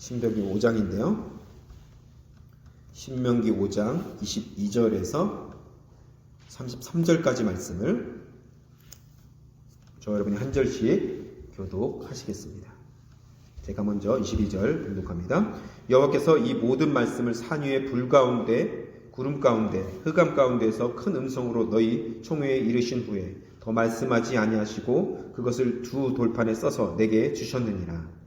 신명기 5장인데요. 신명기 5장 22절에서 33절까지 말씀을 저 여러분이 한 절씩 교독하시겠습니다. 제가 먼저 22절 교독합니다. 여호와께서 이 모든 말씀을 산 위에 불 가운데 구름 가운데 흑암 가운데에서 큰 음성으로 너희 총회에 이르신 후에 더 말씀하지 아니하시고 그것을 두 돌판에 써서 내게 주셨느니라.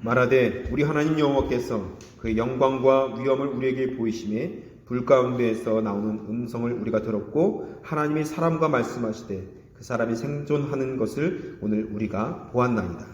말하되 우리 하나님 여호와께서 그의 영광과 위엄을 우리에게 보이심에 불 가운데에서 나오는 음성을 우리가 들었고 하나님이 사람과 말씀하시되 그 사람이 생존하는 것을 오늘 우리가 보았나이다.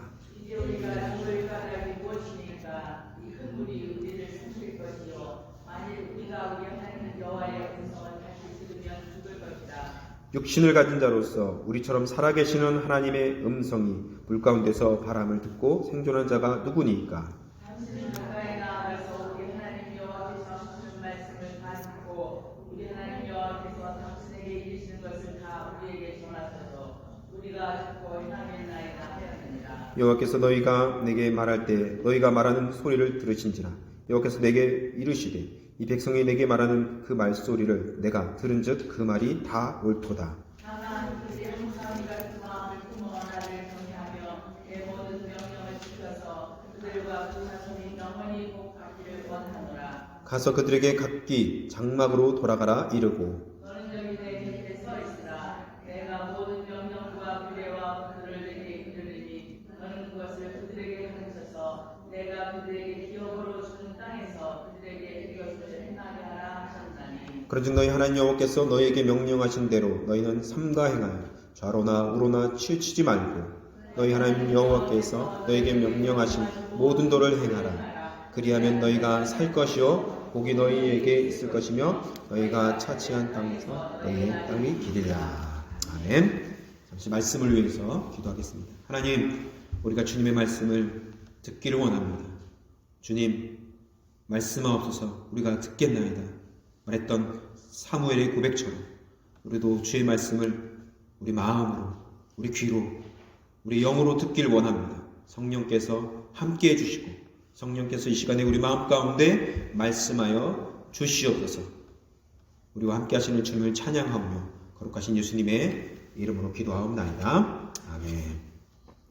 이제 우리가 죽을 까닭이 무엇이니까 이 큰 물이 우리를 숨길 것이요 만일 우리가 우리 하나님 여호와의 음성을 다시 들으면 죽을 것이다. 육신을 가진 자로서 우리처럼 살아계시는 하나님의 음성이 불 가운데서 바람을 듣고 생존한 자가 누구니까? 당신은 가까이 나아가서 우리 하나님 여호와께서 하시는 말씀을 다 듣고 우리 하나님 여호와께서 당신에게 이르시는 것을 다 우리에게 전하소서. 우리가 듣고 행하겠나이다 하였느니라. 여호와께서 너희가 내게 말할 때 너희가 말하는 소리를 들으신지라. 여호와께서 내게 이르시되 이 백성이 내게 말하는 그 말소리를 내가 들은즉 그 말이 다 옳도다. 다만 그들이 항상 이 같은 마음을 품어 나를 경외하며 내 모든 명령을 지켜서 그들과 그 자손이 영원히 복받기를 원하노라. 가서 그들에게 각기 장막으로 돌아가라 이르고 너는 여기 내 곁에 서 있으라. 내가 모든 명령과 규례와 법도를 내게 이르리니 너는 그것을 그들에게 가르쳐서 내가 그들에게 기업으로 주는 땅에서 그들에게 이것을 행하게 하라 하셨나니. 그런즉 너희 하나님 여호와께서 너희에게 명령하신 대로 너희는 삼가 행하여 좌로나 우로나 치우치지 말고 너희 하나님 여호와께서 너희에게 명령하신 모든 도를 행하라. 그리하면 너희가 살 것이요 복이 너희에게 있을 것이며 너희가 차지한 땅에서 너희의 땅이 기리라. 아멘. 잠시 말씀을 위해서 기도하겠습니다. 하나님, 우리가 주님의 말씀을 듣기를 원합니다. 주님, 말씀하옵소서. 우리가 듣겠나이다 말했던 사무엘의 고백처럼 우리도 주의 말씀을 우리 마음으로, 우리 귀로, 우리 영으로 듣기를 원합니다. 성령께서 함께해 주시고 성령께서 이 시간에 우리 마음 가운데 말씀하여 주시옵소서. 우리와 함께 하시는 주님을 찬양하며 거룩하신 예수님의 이름으로 기도하옵나이다. 아멘.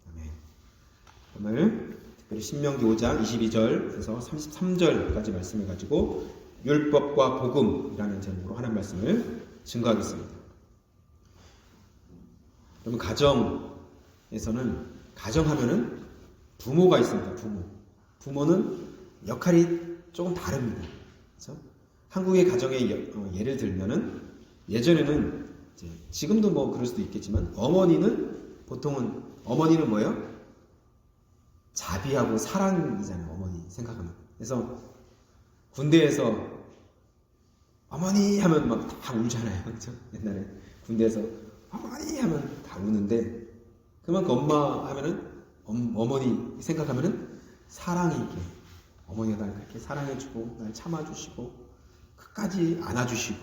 아멘. 오늘 특별히 신명기 5장 22절에서 33절까지 말씀을 가지고 율법과 복음이라는 제목으로 하나님 말씀을 증거하겠습니다. 여러분, 가정에서는 가정하면은 부모가 있습니다. 부모는 역할이 조금 다릅니다. 그렇죠? 한국의 가정의 예를 들면은 예전에는 지금도 뭐 그럴 수도 있겠지만 보통은 어머니는 뭐예요? 자비하고 사랑이잖아요. 어머니 생각하면. 그래서 군대에서 어머니 하면 막 다 울잖아요. 그렇죠? 옛날에 군대에서 어머니 하면 다 우는데 그만큼 엄마 하면은 어머니 생각하면은 사랑이 있게 어머니가 날 그렇게 사랑해주고 날 참아주시고 끝까지 안아주시고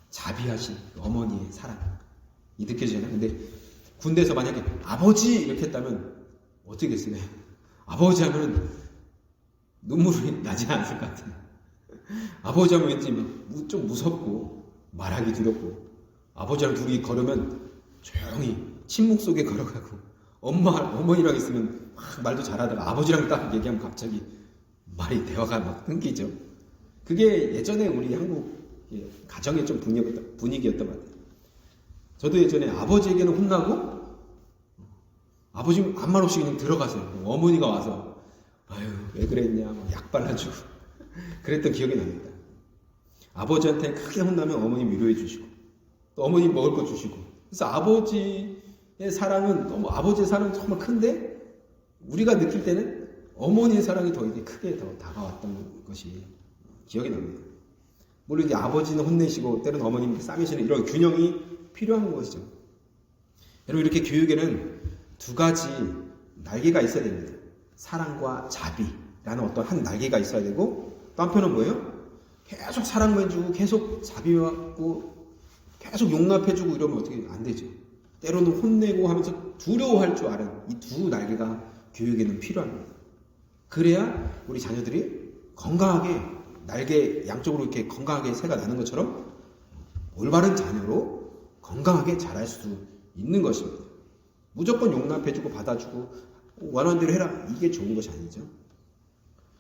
자비하신 어머니의 사랑이 느껴지잖아요. 근데 군대에서 만약에 아버지 이렇게 했다면 어떻게 됐어요? 아버지 하면 눈물이 나지 않을 것 같아요. 아버지 하면 왠지 좀 무섭고 말하기 두렵고 아버지랑 둘이 걸으면 조용히 침묵 속에 걸어가고 어머니랑 있으면 막 말도 잘하다가 아버지랑 딱 얘기하면 갑자기 대화가 막 끊기죠. 그게 예전에 우리 한국 가정의 좀 분위기였던 것 같아요. 저도 예전에 아버지에게는 혼나고 아버지 아무 말 없이 그냥 들어가세요. 어머니가 와서 아유 왜 그랬냐 약 발라주고 그랬던 기억이 납니다. 아버지한테 크게 혼나면 어머니 위로해 주시고 또 어머니 먹을 거 주시고 그래서 아버지의 사랑은 아버지의 사랑은 정말 큰데 우리가 느낄 때는 어머니의 사랑이 더 크게 더 다가왔던 것이 기억이 납니다. 물론 이제 아버지는 혼내시고 때로는 어머님 싸매시는 이런 균형이 필요한 것이죠. 여러분, 이렇게 교육에는 두 가지 날개가 있어야 됩니다. 사랑과 자비라는 어떤 한 날개가 있어야 되고 또 한편은 뭐예요? 계속 사랑만 주고 계속 자비하고 계속 용납해주고 이러면 어떻게 안 되죠. 때로는 혼내고 하면서 두려워할 줄 아는 이 두 날개가 교육에는 필요합니다. 그래야 우리 자녀들이 건강하게 날개 양쪽으로 이렇게 건강하게 새가 나는 것처럼 올바른 자녀로 건강하게 자랄 수 있는 것입니다. 무조건 용납해주고 받아주고 원하는 대로 해라 이게 좋은 것이 아니죠.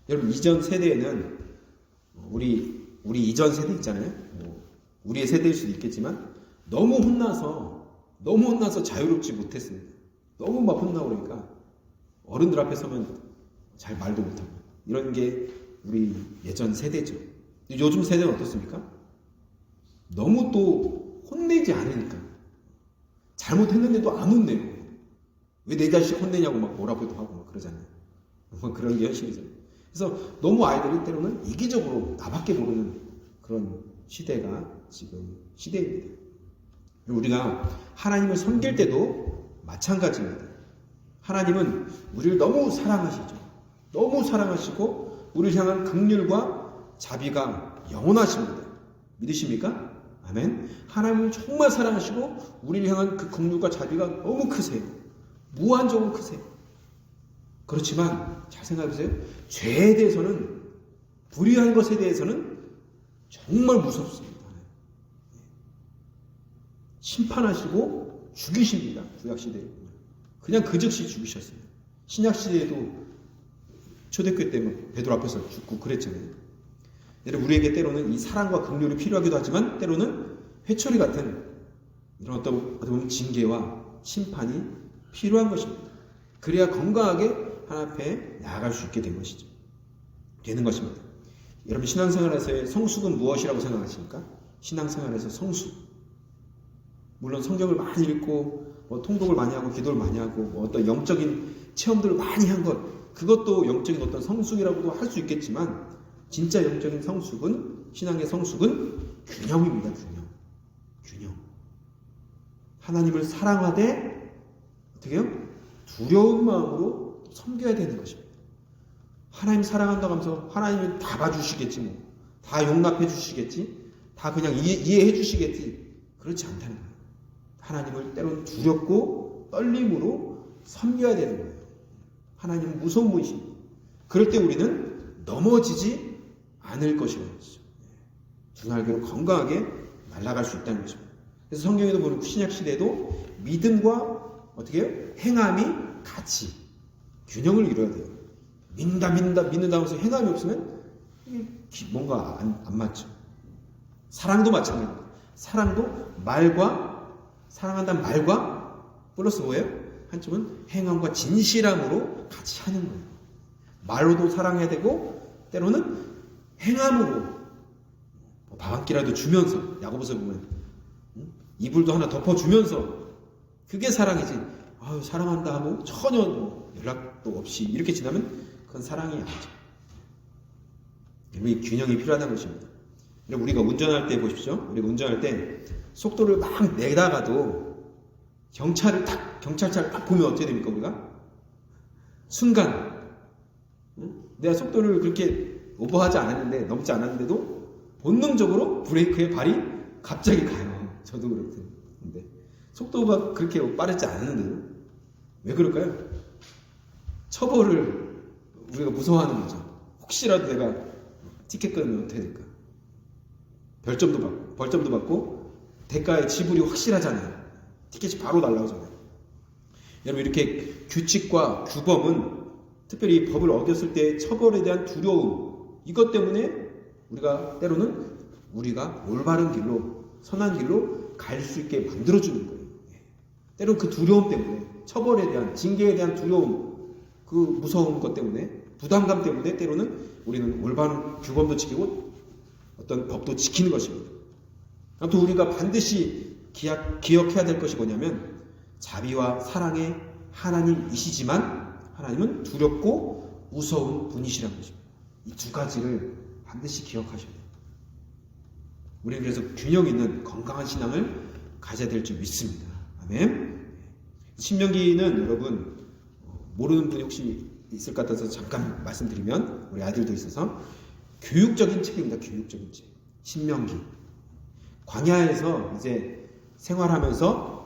여러분 이전 세대에는 우리 이전 세대 있잖아요. 우리의 세대일 수도 있겠지만 너무 혼나서 자유롭지 못했습니다. 너무 막 혼나고 그러니까 어른들 앞에 서면 잘 말도 못하고 이런 게 우리 예전 세대죠. 요즘 세대는 어떻습니까? 너무 또 혼내지 않으니까 잘못했는데도 안 혼내요. 왜 내 자식 혼내냐고 막 뭐라고도 하고 막 그러잖아요. 그런 게 현실이죠. 그래서 너무 아이들이 때로는 이기적으로 나밖에 모르는 그런 시대가 지금 시대입니다. 우리가 하나님을 섬길 때도 마찬가지입니다. 하나님은 우리를 너무 사랑하시죠. 너무 사랑하시고 우리를 향한 긍휼과 자비가 영원하십니다. 믿으십니까? 아멘. 하나님을 정말 사랑하시고 우리를 향한 그 긍휼과 자비가 너무 크세요. 무한적으로 크세요. 그렇지만 잘 생각해보세요. 죄에 대해서는 불의한 것에 대해서는 정말 무섭습니다. 심판하시고 죽이십니다. 구약시대에 그냥 그 즉시 죽이셨어요. 신약시대에도 초대교회 때문에 베드로 앞에서 죽고 그랬잖아요. 여러분 우리에게 때로는 이 사랑과 긍휼이 필요하기도 하지만 때로는 회초리 같은 이런 어떤 징계와 심판이 필요한 것입니다. 그래야 건강하게 하나님 앞에 나아갈 수 있게 되는 것입니다. 여러분 신앙생활에서의 성숙은 무엇이라고 생각하십니까? 신앙생활에서 성숙. 물론 성경을 많이 읽고 통독을 많이 하고 기도를 많이 하고 어떤 영적인 체험들을 많이 한 것, 그것도 영적인 어떤 성숙이라고도 할 수 있겠지만 진짜 영적인 성숙은, 신앙의 성숙은 균형입니다. 균형. 하나님을 사랑하되 어떻게 해요? 두려운 마음으로 섬겨야 되는 것입니다. 하나님 사랑한다고 하면서 하나님은 다 봐주시겠지 뭐, 다 용납해 주시겠지, 다 그냥 이해해 주시겠지, 그렇지 않다는 거예요. 하나님을 때로는 두렵고 떨림으로 섬겨야 되는 거예요. 하나님은 무서운 분이십니다. 그럴 때 우리는 넘어지지 않을 것이라는 것이죠. 두 날개로 건강하게 날아갈 수 있다는 것입니다. 그래서 성경에도 보면 신약시대에도 믿음과 어떻게 해요? 행함이 같이 균형을 이루어야 돼요. 믿는다 하면서 행함이 없으면 이게 뭔가 안 맞죠. 사랑도 마찬가지입니다. 사랑도 사랑한다는 말과 플러스 뭐예요? 한쪽은 행함과 진실함으로 같이 하는 거예요. 말로도 사랑해야 되고 때로는 행함으로 밥 한 끼라도 주면서, 야고보서 보면 이불도 하나 덮어주면서, 그게 사랑이지. 사랑한다 하고 전혀 연락도 없이 이렇게 지나면 그건 사랑이 아니죠. 이 균형이 필요하다는 것입니다. 우리가 운전할 때 보십시오. 우리가 운전할 때 속도를 막 내다가도 경찰차를 딱 보면 어떻게 됩니까? 우리가 순간 내가 속도를 그렇게 오버하지 않았는데, 넘지 않았는데도 본능적으로 브레이크에 발이 갑자기 가요. 저도 그렇던데 속도가 그렇게 빠르지 않았는데도 왜 그럴까요? 처벌을 우리가 무서워하는 거죠. 혹시라도 내가 티켓 끊으면 어떻게 될까? 벌점도 받고 대가의 지불이 확실하잖아요. 티켓이 바로 날라오잖아요. 여러분 이렇게 규칙과 규범은 특별히 법을 어겼을 때 처벌에 대한 두려움, 이것 때문에 우리가 때로는 우리가 올바른 길로, 선한 길로 갈 수 있게 만들어주는 거예요. 때로는 그 두려움 때문에, 처벌에 대한, 징계에 대한 두려움, 그 무서운 것 때문에, 부담감 때문에 때로는 우리는 올바른 규범도 지키고 어떤 법도 지키는 것입니다. 아무튼 우리가 반드시 기억해야 될 것이 뭐냐면 자비와 사랑의 하나님이시지만 하나님은 두렵고 무서운 분이시라는 것입니다. 이 두 가지를 반드시 기억하셔야 돼요. 우리는 그래서 균형 있는 건강한 신앙을 가져야 될 줄 믿습니다. 아멘. 신명기는 여러분 모르는 분이 혹시 있을 것 같아서 잠깐 말씀드리면, 우리 아들도 있어서 교육적인 책입니다. 교육적인 책. 신명기. 광야에서 이제 생활하면서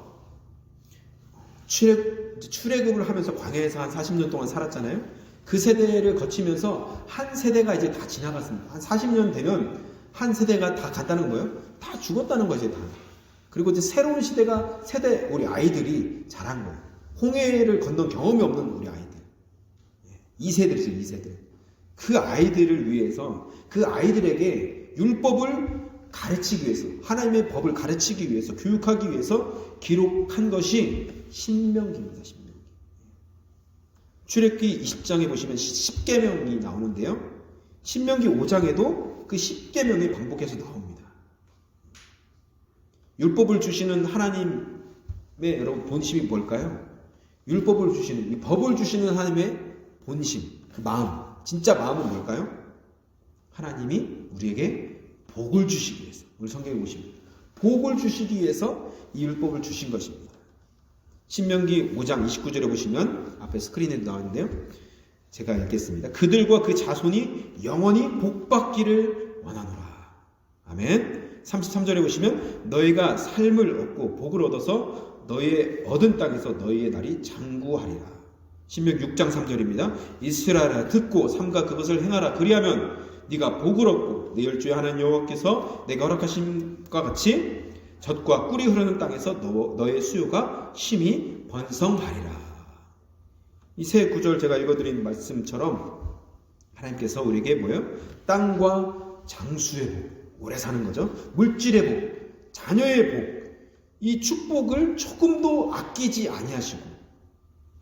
출애굽을 하면서 광야에서 한 40년 동안 살았잖아요. 그 세대를 거치면서 한 세대가 이제 다 지나갔습니다. 한 40년 되면 한 세대가 다 갔다는 거예요. 다 죽었다는 거죠, 다. 그리고 이제 새로운 세대 우리 아이들이 자란 거예요. 홍해를 건넌 경험이 없는 우리 아이들. 2세들이죠, 2세들. 그 아이들을 위해서, 그 아이들에게 율법을 가르치기 위해서, 하나님의 법을 가르치기 위해서, 교육하기 위해서 기록한 것이 신명기입니다. 신명기. 출애굽기 20장에 보시면 10계명이 나오는데요. 신명기 5장에도 그 10계명이 반복해서 나옵니다. 율법을 주시는 하나님의 여러분 본심이 뭘까요? 율법을 주시는, 이 법을 주시는 하나님의 본심, 그 마음, 진짜 마음은 뭘까요? 하나님이 우리에게 복을 주시기 위해서, 우리 성경에 보시면 복을 주시기 위해서 이 율법을 주신 것입니다. 신명기 5장 29절에 보시면 앞에 스크린에도 나왔는데요. 제가 읽겠습니다. 그들과 그 자손이 영원히 복받기를 원하노라. 아멘. 33절에 보시면 너희가 삶을 얻고 복을 얻어서 너희의 얻은 땅에서 너희의 날이 장구하리라. 신명기 6장 3절입니다. 이스라엘아 듣고 삼가 그것을 행하라. 그리하면 네가 복을 얻고 네 열주의 하나님 여호와께서 내가 허락하심과 같이 젖과 꿀이 흐르는 땅에서 너의 수요가 심히 번성하리라. 이 세 구절 제가 읽어드린 말씀처럼 하나님께서 우리에게 뭐예요? 땅과 장수의 복, 오래 사는 거죠. 물질의 복, 자녀의 복, 이 축복을 조금도 아끼지 아니하시고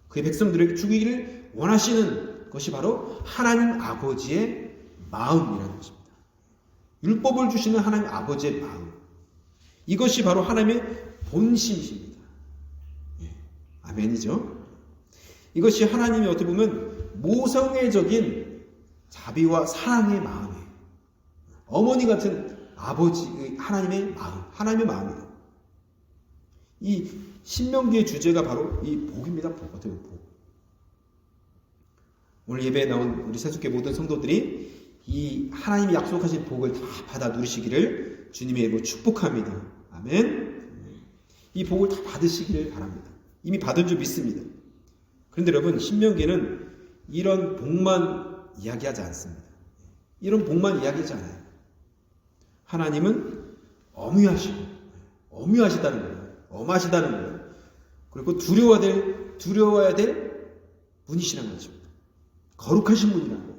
그의 백성들에게 주기를 원하시는 것이 바로 하나님 아버지의 마음이라는 것입니다. 율법을 주시는 하나님 아버지의 마음, 이것이 바로 하나님의 본심이십니다. 아멘이죠. 이것이 하나님이 어떻게 보면 모성애적인 자비와 사랑의 마음이에요. 어머니 같은 아버지, 하나님의 마음, 하나님의 마음이에요. 이 신명기의 주제가 바로 이 복입니다. 복. 어떻게 복. 오늘 예배에 나온 우리 세속계 모든 성도들이 이 하나님이 약속하신 복을 다 받아 누리시기를 주님의 이름으로 축복합니다. 아멘. 이 복을 다 받으시기를 바랍니다. 이미 받은 줄 믿습니다. 그런데 여러분, 신명기는 이런 복만 이야기하지 않습니다. 이런 복만 이야기하지 않아요. 하나님은 엄유하시다는 거예요. 엄하시다는 거예요. 그리고 두려워야 될 분이시라는 것입니다. 거룩하신 분이라는 거예요.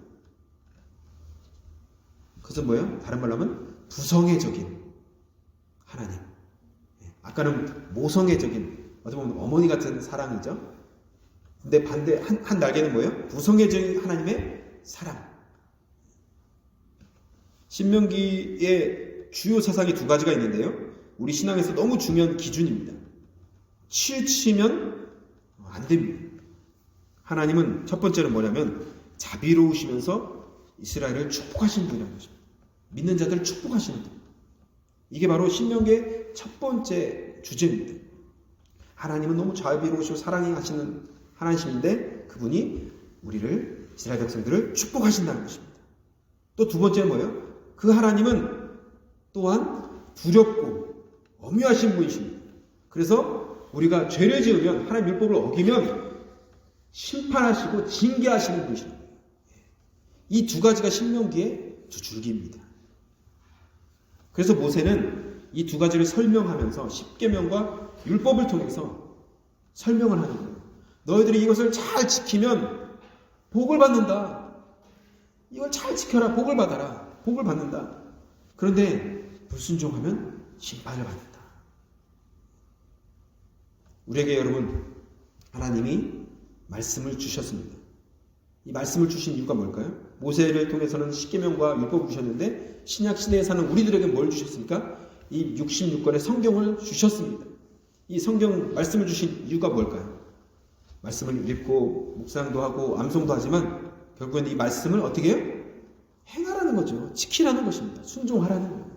그것은 뭐예요? 다른 말로 하면 부성애적인 하나님. 아까는 모성애적인, 어떻게 보면 어머니 같은 사랑이죠. 근데 반대 한 날개는 뭐예요? 부성애적인 하나님의 사랑. 신명기의 주요 사상이 두 가지가 있는데요. 우리 신앙에서 너무 중요한 기준입니다. 치우치면 안 됩니다. 하나님은 첫 번째는 뭐냐면 자비로우시면서 이스라엘을 축복하시는 분이라는 것입니다. 믿는 자들을 축복하시는 분. 이게 바로 신명기의 첫 번째 주제입니다. 하나님은 너무 자비로우시고 사랑이 하시는 하나님이신데 그분이 우리를, 이스라엘 백성들을 축복하신다는 것입니다. 또 두 번째는 뭐예요? 그 하나님은 또한 두렵고 엄유하신 분이십니다. 그래서 우리가 죄를 지으면, 하나님 율법을 어기면 심판하시고 징계하시는 분이십니다. 이 두 가지가 신명기의 두 줄기입니다. 그래서 모세는 이 두 가지를 설명하면서 십계명과 율법을 통해서 설명을 하는 거예요. 너희들이 이것을 잘 지키면 복을 받는다. 이걸 잘 지켜라. 복을 받아라. 복을 받는다. 그런데 불순종하면 심판을 받는다. 우리에게 여러분, 하나님이 말씀을 주셨습니다. 이 말씀을 주신 이유가 뭘까요? 모세를 통해서는 십계명과 율법을 주셨는데 신약 시대에 사는 우리들에게 뭘 주셨습니까? 이 66권의 성경을 주셨습니다. 이 성경 말씀을 주신 이유가 뭘까요? 말씀을 읽고 묵상도 하고 암송도 하지만 결국엔 이 말씀을 어떻게 해요? 행하라는 거죠. 지키라는 것입니다. 순종하라는 거예요.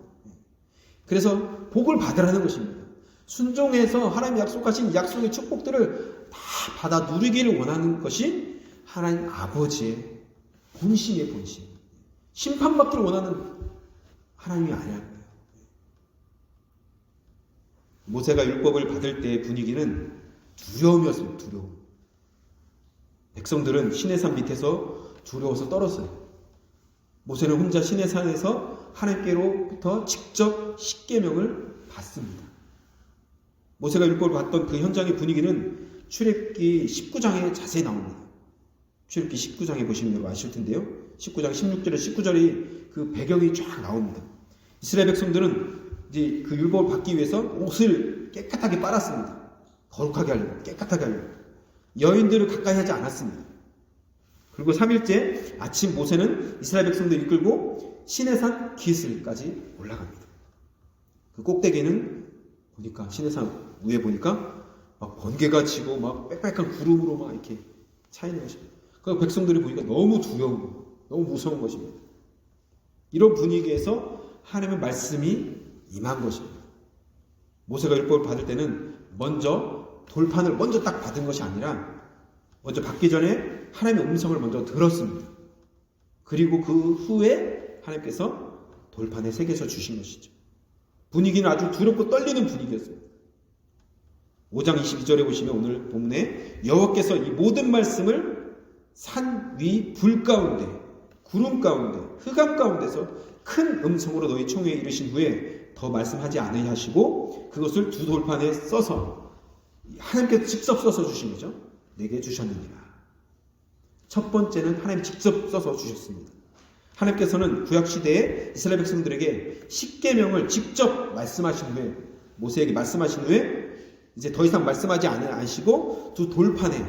그래서 복을 받으라는 것입니다. 순종해서 하나님이 약속하신 약속의 축복들을 다 받아 누리기를 원하는 것이 하나님 아버지의 본심의 본심. 심판받기를 원하는 하나님이 아니라는 거예요. 모세가 율법을 받을 때의 분위기는 두려움이었습니다. 두려움. 백성들은 시내산 밑에서 두려워서 떨었어요. 모세는 혼자 시내산에서 하나님께로부터 직접 십계명을 받습니다. 모세가 율법을 받던 그 현장의 분위기는 출애굽기 19장에 자세히 나옵니다. 출애굽기 19장에 보시면 여러분 아실 텐데요. 19장 16절에 19절이 그 배경이 쫙 나옵니다. 이스라엘 백성들은 이제 그 율법을 받기 위해서 옷을 깨끗하게 빨았습니다. 거룩하게 하려고, 깨끗하게 하려고. 여인들을 가까이 하지 않았습니다. 그리고 3일째 아침 모세는 이스라엘 백성들을 이끌고 시내산 기슭까지 올라갑니다. 그 꼭대기는 보니까 시내산 위에 보니까 막 번개가 치고 막 빽빽한 구름으로 막 이렇게 차 있는 것입니다. 그 백성들이 보니까 너무 두려운 거, 너무 무서운 것입니다. 이런 분위기에서 하나님의 말씀이 임한 것입니다. 모세가 율법을 받을 때는 먼저 돌판을 먼저 딱 받은 것이 아니라 먼저 받기 전에 하나님의 음성을 먼저 들었습니다. 그리고 그 후에 하나님께서 돌판에 새겨서 주신 것이죠. 분위기는 아주 두렵고 떨리는 분위기였습니다. 5장 22절에 보시면 오늘 본문에 여호와께서 이 모든 말씀을 산 위 불 가운데, 구름 가운데, 흑암 가운데서 큰 음성으로 너희 총회에 이르신 후에 더 말씀하지 않으려 하시고 그것을 두 돌판에 써서 하나님께서 직접 써서 주신 거죠. 내게 주셨느니라. 첫 번째는 하나님 직접 써서 주셨습니다. 하나님께서는 구약시대에 이스라엘 백성들에게 십계명을 직접 말씀하신 후에 모세에게 말씀하신 후에 이제 더 이상 말씀하지 않으시고 두 돌판에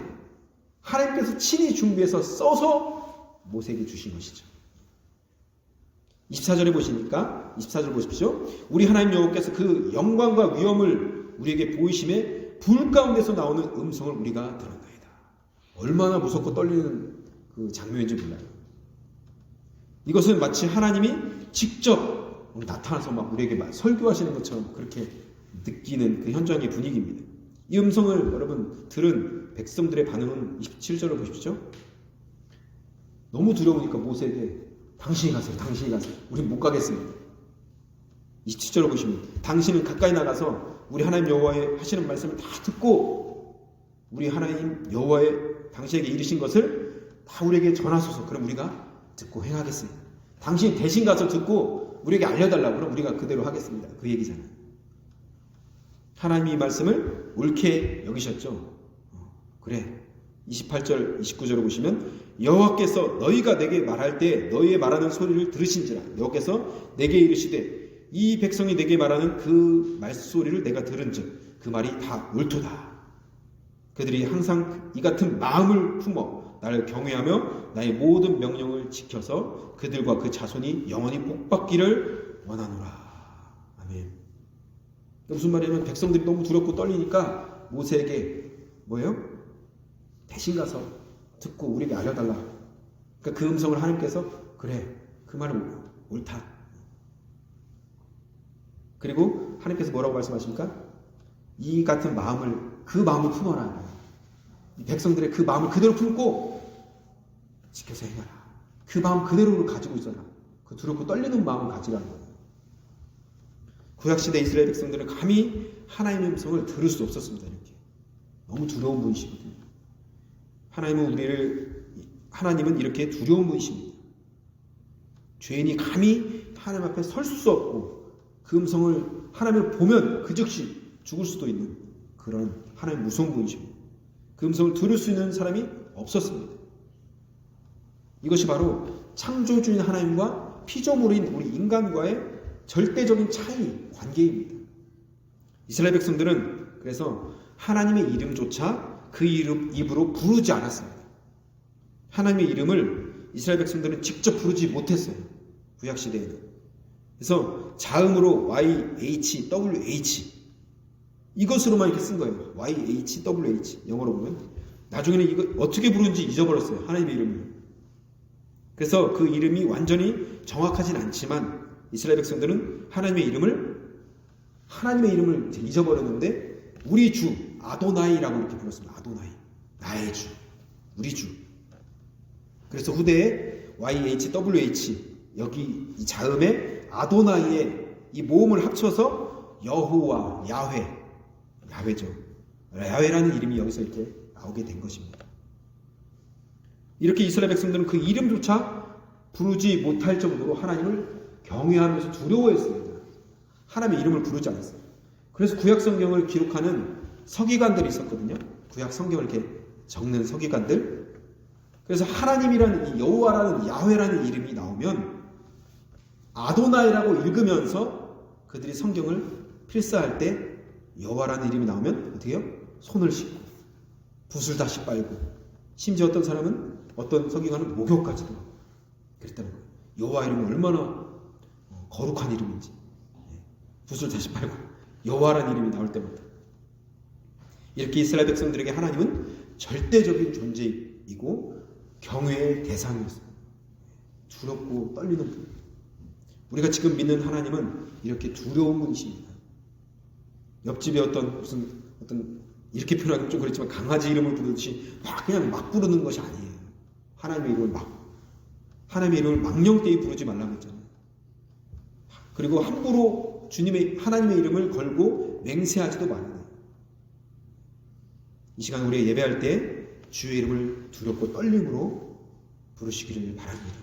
하나님께서 친히 준비해서 써서 모세에게 주신 것이죠. 24절에 보시니까 24절 보십시오. 우리 하나님 여호와께서 그 영광과 위엄을 우리에게 보이심에 불 가운데서 나오는 음성을 우리가 들었나이다. 얼마나 무섭고 떨리는 그 장면인지 몰라요. 이것은 마치 하나님이 직접 나타나서 막 우리에게 설교하시는 것처럼 그렇게 느끼는 그 현장의 분위기입니다. 이 음성을 여러분 들은 백성들의 반응은 27절을 보십시오. 너무 두려우니까 모세에게 당신이 가세요. 당신이 가세요. 우린 못 가겠습니다. 27절을 보시면 당신은 가까이 나가서 우리 하나님 여호와의 하시는 말씀을 다 듣고 우리 하나님 여호와의 당신에게 이르신 것을 다 우리에게 전하소서. 그럼 우리가 듣고 행하겠습니다. 당신이 대신 가서 듣고 우리에게 알려달라고 그럼 우리가 그대로 하겠습니다. 그 얘기잖아요. 하나님이 이 말씀을 옳게 여기셨죠. 그래. 28절 29절을 보시면 여호와께서 너희가 내게 말할 때 너희의 말하는 소리를 들으신지라. 여호와께서 내게 이르시되 이 백성이 내게 말하는 그 말소리를 내가 들은즉 그 말이 다 옳도다. 그들이 항상 이 같은 마음을 품어 나를 경외하며 나의 모든 명령을 지켜서 그들과 그 자손이 영원히 복받기를 원하노라. 아멘. 무슨 말이냐면 백성들이 너무 두렵고 떨리니까 모세에게 뭐예요? 대신 가서 듣고 우리에게 알려달라. 그러니까 그 음성을 하나님께서 그래 그 말은 옳다. 그리고 하나님께서 뭐라고 말씀하십니까? 이 같은 마음을 그 마음을 품어라. 이 백성들의 그 마음을 그대로 품고 지켜서 행하라. 그 마음 그대로를 가지고 있어라. 그 두렵고 떨리는 마음을 가지라는 거예요. 구약시대 이스라엘 백성들은 감히 하나님의 음성을 들을 수 없었습니다. 이렇게 너무 두려운 분이시거든요. 하나님은 이렇게 두려운 분이십니다. 죄인이 감히 하나님 앞에 설 수 없고 그 음성을 하나님을 보면 그 즉시 죽을 수도 있는 그런 하나님 무서운 분이십니다. 그 음성을 들을 수 있는 사람이 없었습니다. 이것이 바로 창조주인 하나님과 피조물인 우리 인간과의 절대적인 차이, 관계입니다. 이스라엘 백성들은 그래서 하나님의 이름조차 그 이름 입으로 부르지 않았습니다. 하나님의 이름을 이스라엘 백성들은 직접 부르지 못했어요. 구약시대에는. 그래서 자음으로 YHWH 이것으로만 이렇게 쓴 거예요. YHWH 영어로 보면 나중에는 이거 어떻게 부르는지 잊어버렸어요. 하나님의 이름을. 그래서 그 이름이 완전히 정확하진 않지만 이스라엘 백성들은 하나님의 이름을 잊어버렸는데 우리 주 아도나이라고 이렇게 불렀습니다. 아도나이. 나의 주. 우리 주. 그래서 후대에 YHWH 여기 이 자음에 아도나이의 이 모음을 합쳐서 여호와, 야훼 야훼죠. 야훼라는 이름이 여기서 이렇게 나오게 된 것입니다. 이렇게 이스라엘 백성들은 그 이름조차 부르지 못할 정도로 하나님을 경외하면서 두려워했습니다. 하나님의 이름을 부르지 않았어요. 그래서 구약 성경을 기록하는 서기관들이 있었거든요. 구약 성경을 이렇게 적는 서기관들. 그래서 하나님이라는 이 여호와라는 야훼라는 이름이 나오면 아도나이라고 읽으면서 그들이 성경을 필사할 때 여호와라는 이름이 나오면 어떻게 해요? 손을 씻고 붓을 다시 빨고 심지어 어떤 사람은 어떤 서기관은 목욕까지도 하고 그랬다는 거예요. 여호와 이름이 얼마나 거룩한 이름인지 붓을 다시 빨고 여호와라는 이름이 나올 때마다 이렇게 이스라엘 백성들에게 하나님은 절대적인 존재이고 경외의 대상이었습니다. 두렵고 떨리는 분. 우리가 지금 믿는 하나님은 이렇게 두려운 분이십니다. 옆집에 어떤 이렇게 표현하기 좀 그렇지만 강아지 이름을 부르듯이 그냥 막 부르는 것이 아니에요. 하나님의 이름을 망령되이 부르지 말라고 했잖아요. 그리고 함부로 하나님의 이름을 걸고 맹세하지도 말아야 돼요. 이 시간 우리가 예배할 때 주의 이름을 두렵고 떨림으로 부르시기를 바랍니다.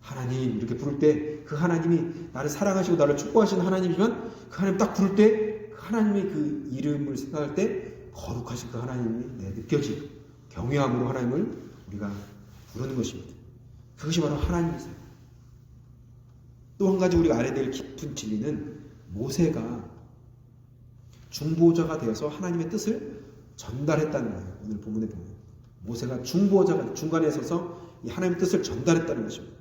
하나님 이렇게 부를 때 그 하나님이 나를 사랑하시고 나를 축복하시는 하나님이지만 그 하나님 딱 부를 때 그 하나님의 그 이름을 생각할 때 거룩하신 그 하나님이 느껴지고 경외함으로 하나님을 우리가 부르는 것입니다. 그것이 바로 하나님이세요. 또 한 가지 우리가 알아야 될 깊은 진리는 모세가 중보자가 되어서 하나님의 뜻을 전달했다는 거예요. 오늘 본문에 보면 모세가 중보자가 중간에 서서 이 하나님의 뜻을 전달했다는 것입니다.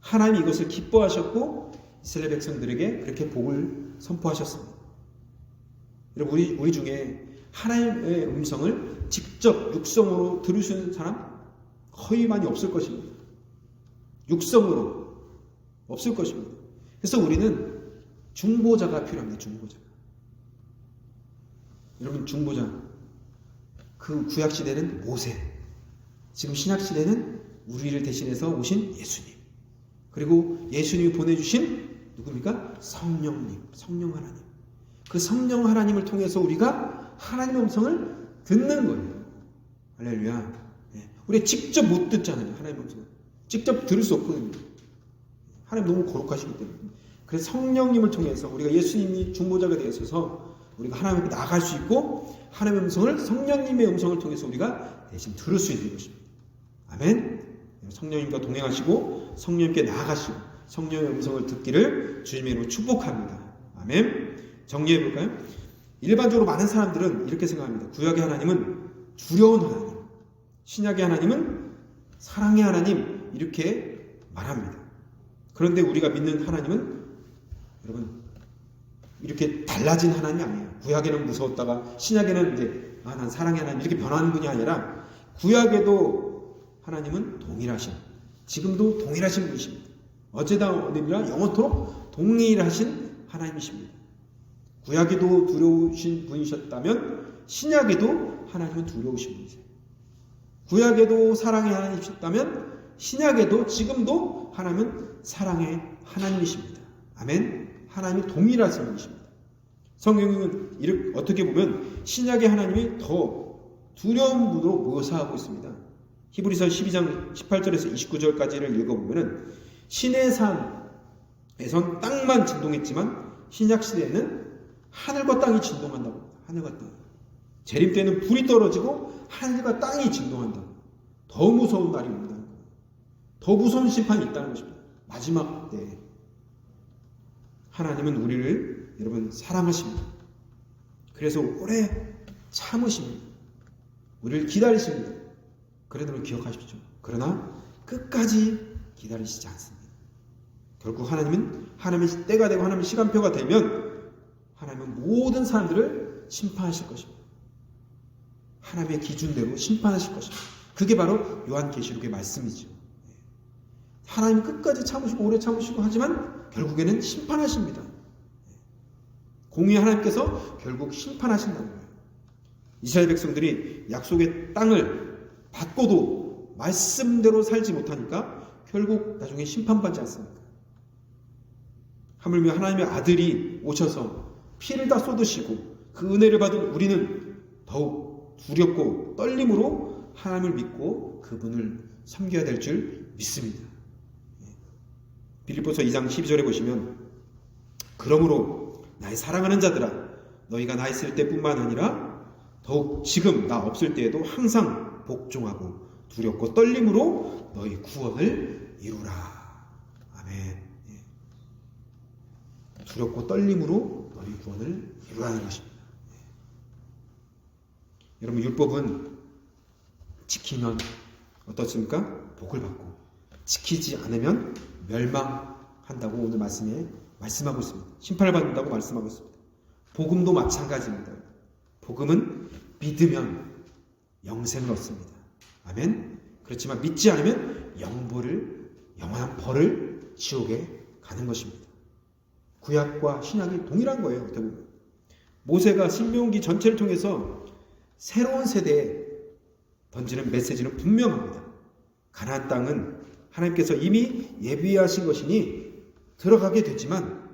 하나님이 이것을 기뻐하셨고 이스라엘 백성들에게 그렇게 복을 선포하셨습니다. 여러분 우리 중에 하나님의 음성을 직접 육성으로 들으시는 사람 거의 많이 없을 것입니다. 육성으로 없을 것입니다. 그래서 우리는 중보자가 필요합니다. 중보자. 여러분 중보자 그 구약 시대는 모세, 지금 신약 시대는 우리를 대신해서 오신 예수님, 그리고 예수님이 보내주신 누굽니까? 성령님, 성령 하나님. 그 성령 하나님을 통해서 우리가 하나님의 음성을 듣는 거예요. 할렐루야. 우리가 직접 못 듣잖아요. 하나님의 음성을 직접 들을 수 없거든요. 하나님 너무 거룩하시기 때문에. 그래서 성령님을 통해서 우리가 예수님이 중보자가 되어서 우리가 하나님 앞에 나아갈 수 있고 하나님의 음성을 성령님의 음성을 통해서 우리가 대신 들을 수 있는 것입니다. 아멘. 성령님과 동행하시고 성령님께 나아가시고 성령의 음성을 듣기를 주님의 이름으로 축복합니다. 아멘. 정리해 볼까요? 일반적으로 많은 사람들은 이렇게 생각합니다. 구약의 하나님은 두려운 하나님, 신약의 하나님은 사랑의 하나님 이렇게 말합니다. 그런데 우리가 믿는 하나님은 여러분 이렇게 달라진 하나님이 아니에요. 구약에는 무서웠다가 신약에는 이제 난 사랑의 하나님 이렇게 변하는 분이 아니라 구약에도 하나님은 동일하신, 지금도 동일하신 분이십니다. 어제다 오늘이라 영원토록 동일하신 하나님이십니다. 구약에도 두려우신 분이셨다면 신약에도 하나님은 두려우신 분이세요. 구약에도 사랑의 하나님이셨다면 신약에도 지금도 하나님은 사랑의 하나님이십니다. 아멘. 하나님이 동일하신 분이십니다. 성경은 이렇게 어떻게 보면 신약의 하나님이 더 두려운 분으로 묘사하고 있습니다. 히브리서 12장 18절에서 29절까지를 읽어보면 신의 산에선 땅만 진동했지만 신약 시대에는 하늘과 땅이 진동한다고 합니다. 하늘과 땅. 재림 때는 불이 떨어지고 하늘과 땅이 진동한다고. 더 무서운 날이 온다는 거예요. 더 무서운 심판이 있다는 것입니다. 마지막 때 하나님은 우리를 여러분 사랑하십니다. 그래서 오래 참으십니다. 우리를 기다리십니다. 그래도 기억하십시오. 그러나 끝까지 기다리시지 않습니다. 결국 하나님은 하나님의 때가 되고 하나님의 시간표가 되면 하나님은 모든 사람들을 심판하실 것입니다. 하나님의 기준대로 심판하실 것입니다. 그게 바로 요한계시록의 말씀이죠. 하나님 끝까지 참으시고 오래 참으시고 하지만 결국에는 심판하십니다. 공의 하나님께서 결국 심판하신다는 거예요. 이스라엘 백성들이 약속의 땅을 받고도 말씀대로 살지 못하니까 결국 나중에 심판받지 않습니까? 하물며 하나님의 아들이 오셔서 피를 다 쏟으시고 그 은혜를 받은 우리는 더욱 두렵고 떨림으로 하나님을 믿고 그분을 섬겨야 될 줄 믿습니다. 빌립보서 2장 12절에 보시면 그러므로 나의 사랑하는 자들아 너희가 나 있을 때뿐만 아니라 더욱 지금 나 없을 때에도 항상 복종하고 두렵고 떨림으로 너희 구원을 이루라. 아멘. 두렵고 떨림으로 너희 구원을 이루라는 것입니다. 여러분 율법은 지키면 어떻습니까? 복을 받고 지키지 않으면 멸망한다고 오늘 말씀에 말씀하고 있습니다. 심판을 받는다고 말씀하고 있습니다. 복음도 마찬가지입니다. 복음은 믿으면 영생을 얻습니다. 아멘. 그렇지만 믿지 않으면 영원한 벌을 지옥에 가는 것입니다. 구약과 신약이 동일한 거예요. 어떻게 보면 모세가 신명기 전체를 통해서 새로운 세대에 던지는 메시지는 분명합니다. 가나안 땅은 하나님께서 이미 예비하신 것이니 들어가게 됐지만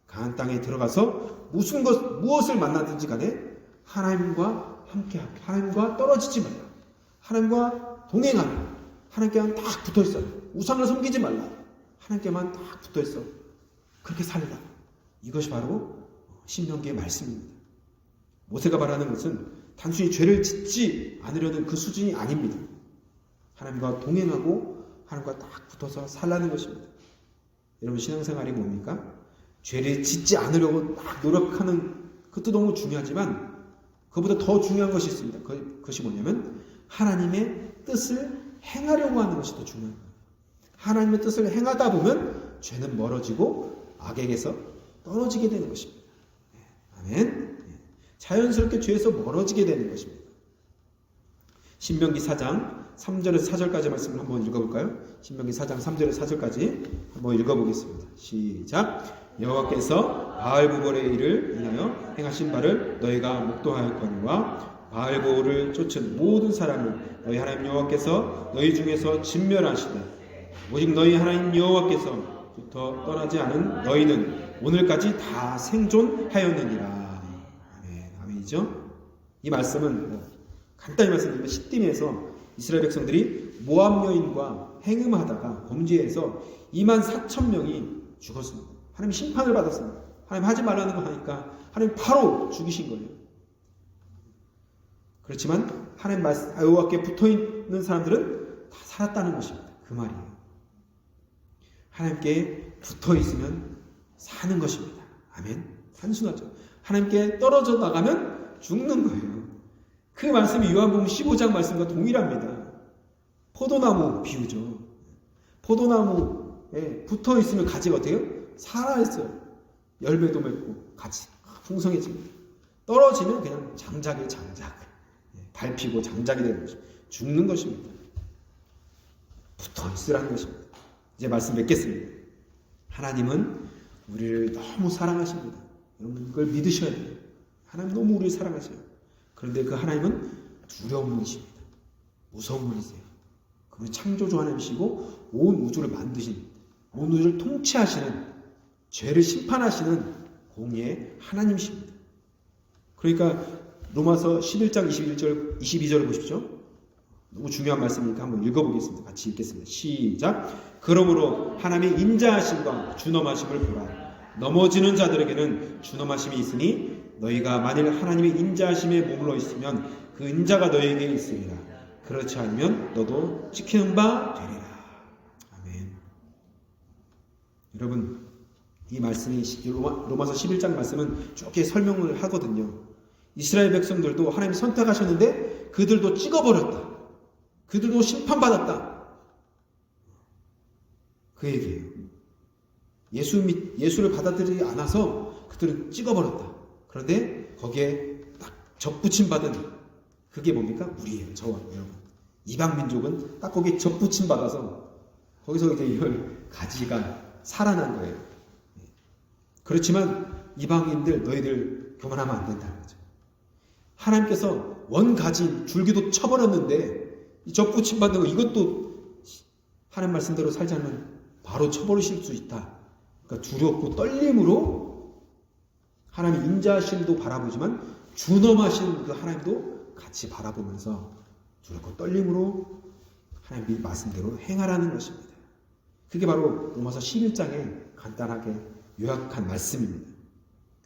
가나안 땅에 들어가서 무엇을 만나든지 간에 하나님과 함께하고 하나님과 떨어지지 말라. 하나님과 동행하라. 하나님께만 딱 붙어있어. 우상을 섬기지 말라. 하나님께만 딱 붙어있어. 그렇게 살라. 이것이 바로 신명기의 말씀입니다. 모세가 말하는 것은 단순히 죄를 짓지 않으려는 그 수준이 아닙니다. 하나님과 동행하고 하나님과 딱 붙어서 살라는 것입니다. 여러분 신앙생활이 뭡니까? 죄를 짓지 않으려고 막 노력하는 그것도 너무 중요하지만 그보다 더 중요한 것이 있습니다. 그것이 뭐냐면 하나님의 뜻을 행하려고 하는 것이 더 중요한 거예요. 하나님의 뜻을 행하다 보면 죄는 멀어지고 악에게서 떨어지게 되는 것입니다. 아멘. 자연스럽게 죄에서 멀어지게 되는 것입니다. 신명기 4장 3절에서 4절까지 말씀을 한번 읽어볼까요? 신명기 4장 3절에서 4절까지 한번 읽어보겠습니다. 시작. 여호와께서 바알부볼의 일을 인하여 행하신 바를 너희가 묵도하였거니와 바알부볼을 쫓은 모든 사람을 너희 하나님 여호와께서 너희 중에서 진멸하시되 오직 너희 하나님 여호와께서부터 떠나지 않은 너희는 오늘까지 다 생존하였느니라. 아멘. 아멘이죠? 이 말씀은 간단히 말씀드리면 시딤에서 이스라엘 백성들이 모압 여인과 행음하다가 범죄해서 24,000명이 죽었습니다. 하나님 심판을 받았습니다. 하나님 하지 말라는 거 하니까 하나님 바로 죽이신 거예요. 그렇지만 하나님 여호와께 붙어있는 사람들은 다 살았다는 것입니다. 그 말이에요. 하나님께 붙어있으면 사는 것입니다. 아멘. 단순하죠. 하나님께 떨어져 나가면 죽는 거예요. 그 말씀이 요한복음 15장 말씀과 동일합니다. 포도나무 비유죠. 포도나무에 붙어있으면 가지가 어때요? 살아있어요. 열매도 맺고 가지 풍성해집니다. 떨어지면 그냥 장작이에요. 장작. 밟히고 장작이 되는 것입니다. 죽는 것입니다. 붙어있으라는 것입니다. 이제 말씀 맺겠습니다. 하나님은 우리를 너무 사랑하십니다. 여러분 그걸 믿으셔야 돼요. 하나님 너무 우리를 사랑하셔요. 그런데 그 하나님은 두려운 분이십니다. 무서운 분이세요. 그분이 창조주 하나님이시고 온 우주를 만드신, 온 우주를 통치하시는, 죄를 심판하시는 공의의 하나님이십니다. 그러니까 로마서 11장 22절을 보십시오. 너무 중요한 말씀이니까 한번 읽어보겠습니다. 같이 읽겠습니다. 시작. 그러므로 하나님의 인자하심과 준엄하심을 보라. 넘어지는 자들에게는 준엄하심이 있으니 너희가 만일 하나님의 인자하심에 머물러 있으면 그 인자가 너희에게 있으리라. 그렇지 않으면 너도 지키는 바 되리라. 아멘. 여러분 이 말씀이 로마서 11장 말씀은 쭉 설명을 하거든요. 이스라엘 백성들도 하나님 선택하셨는데 그들도 찍어버렸다. 그들도 심판받았다. 그 얘기예요. 예수를 받아들이지 않아서 그들은 찍어버렸다. 그런데 거기에 딱 접붙임 받은 그게 뭡니까? 우리예요. 저와 여러분. 이방 민족은 딱 거기에 접붙임 받아서 거기서 이제 가지가 살아난 거예요. 그렇지만 이방인들 너희들 교만하면 안 된다는 거죠. 하나님께서 원가지인 줄기도 쳐버렸는데 이 접붙임 받는 거 이것도 하나님 말씀대로 살지 않으면 바로 쳐버리실 수 있다. 그러니까 두렵고 떨림으로 하나님 인자하심도 바라보지만 준엄하신 그 하나님도 같이 바라보면서 두렵고 떨림으로 하나님의 말씀대로 행하라는 것입니다. 그게 바로 로마서 11장에 간단하게 요약한 말씀입니다.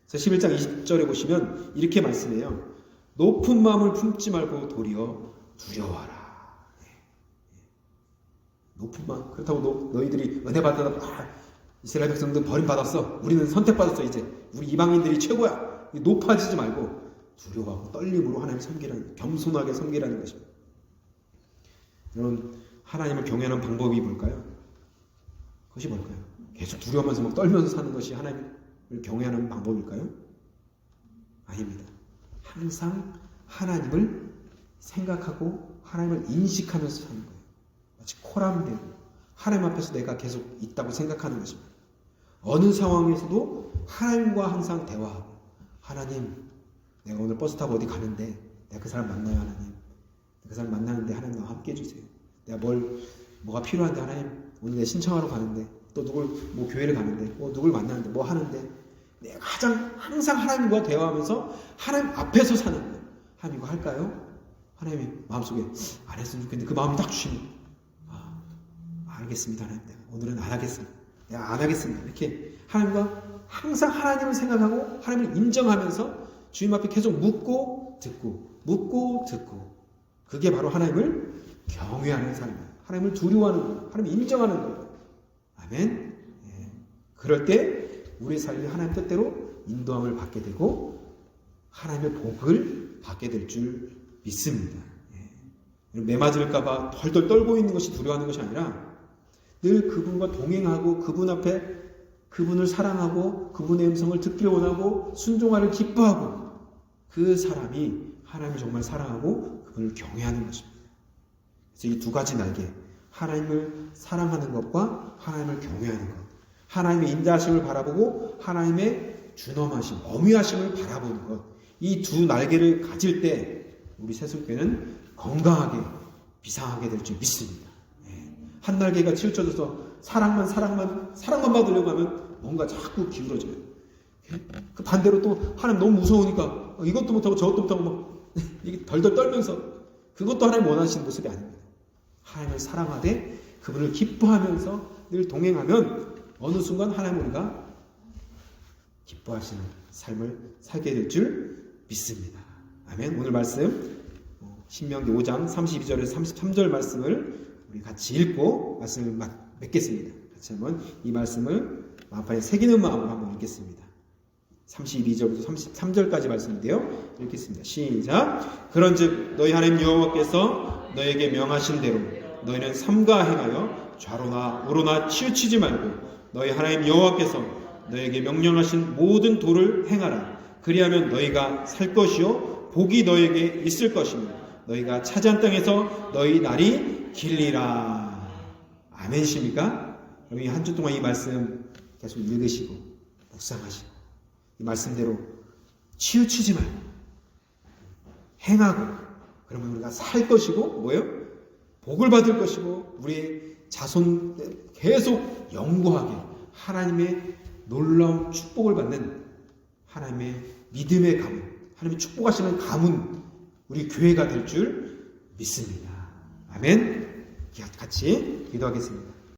그래서 11장 20절에 보시면 이렇게 말씀해요. 높은 마음을 품지 말고 도리어 두려워하라. 높은 마음. 그렇다고 너희들이 은혜 받았다. 이스라엘 백성들 버림받았어. 우리는 선택받았어. 이제 우리 이방인들이 최고야. 높아지지 말고 두려워하고 떨림으로 하나님을 섬기라는, 겸손하게 섬기라는 것입니다. 여러분, 하나님을 경외하는 방법이 뭘까요? 그것이 뭘까요? 계속 두려워하면서 막 떨면서 사는 것이 하나님을 경외하는 방법일까요? 아닙니다. 항상 하나님을 생각하고 하나님을 인식하면서 사는 거예요. 마치 코람되고 하나님 앞에서 내가 계속 있다고 생각하는 것입니다. 어느 상황에서도 하나님과 항상 대화하고, 하나님, 내가 오늘 버스 타고 어디 가는데 내가 그 사람 만나요. 하나님, 그 사람 만나는데 하나님 나와 함께 해주세요. 내가 뭐가 필요한데 하나님, 오늘 내가 신청하러 가는데, 또 뭐 교회를 가는데, 누굴 만나는데, 뭐 하는데, 내가 항상 하나님과 대화하면서 하나님 앞에서 사는 거예요. 하나님 이거 할까요? 하나님이 마음속에 안 했으면 좋겠는데 그 마음이 딱 주시면, 알겠습니다. 하나님, 내가 오늘은 안 하겠습니다. 내가 안 하겠습니다. 이렇게 하나님과 항상 하나님을 생각하고 하나님을 인정하면서 주님 앞에 계속 묻고 듣고, 그게 바로 하나님을 경외하는 삶이에요. 하나님을 두려워하는 거예요. 하나님을 인정하는 거예요. 아멘. 예. 그럴 때 우리 삶이 하나님 뜻대로 인도함을 받게 되고 하나님의 복을 받게 될 줄 믿습니다. 예. 매 맞을까봐 덜덜 떨고 있는 것이 두려워하는 것이 아니라 늘 그분과 동행하고 그분 앞에 그분을 사랑하고 그분의 음성을 듣기를 원하고 순종하를 기뻐하고, 그 사람이 하나님을 정말 사랑하고 그분을 경외하는 것입니다. 그래서 이 두 가지 날개, 하나님을 사랑하는 것과 하나님을 경외하는 것, 하나님의 인자하심을 바라보고 하나님의 준엄하심, 어미하심을 바라보는 것, 이 두 날개를 가질 때 우리 새순교회는 건강하게 비상하게 될 줄 믿습니다. 한 날개가 치우쳐져서 사랑만 받으려고 하면 뭔가 자꾸 기울어져요. 그 반대로 또 하나님 너무 무서우니까 이것도 못하고 저것도 못하고 막 이게 덜덜 떨면서, 그것도 하나님 원하시는 모습이 아닙니다. 하나님을 사랑하되 그분을 기뻐하면서 늘 동행하면 어느 순간 하나님 우리가 기뻐하시는 삶을 살게 될 줄 믿습니다. 아멘. 오늘 말씀 신명기 5장 32절에서 33절 말씀을 우리 같이 읽고 말씀을 맺겠습니다. 같이 한번 이 말씀을 마음판에 새기는 마음으로 한번 읽겠습니다. 32절부터 33절까지 말씀인데요. 읽겠습니다. 시작. 그런즉 너희 하나님 여호와께서 너에게 명하신 대로 너희는 삼가 행하여 좌로나 우로나 치우치지 말고 너희 하나님 여호와께서 너에게 명령하신 모든 도를 행하라. 그리하면 너희가 살 것이요 복이 너에게 있을 것이며 너희가 차지한 땅에서 너희 날이 길리라. 아멘이십니까? 여러분, 한 주 동안 이 말씀 계속 읽으시고 묵상하시고 이 말씀대로 치우치지 말고 행하고, 그러면 우리가 살 것이고 뭐예요? 복을 받을 것이고 우리의 자손 계속 영구하게 하나님의 놀라운 축복을 받는 하나님의 믿음의 가문, 하나님의 축복하시는 가문, 우리 교회가 될 줄 믿습니다. 아멘. 같이 기도하겠습니다.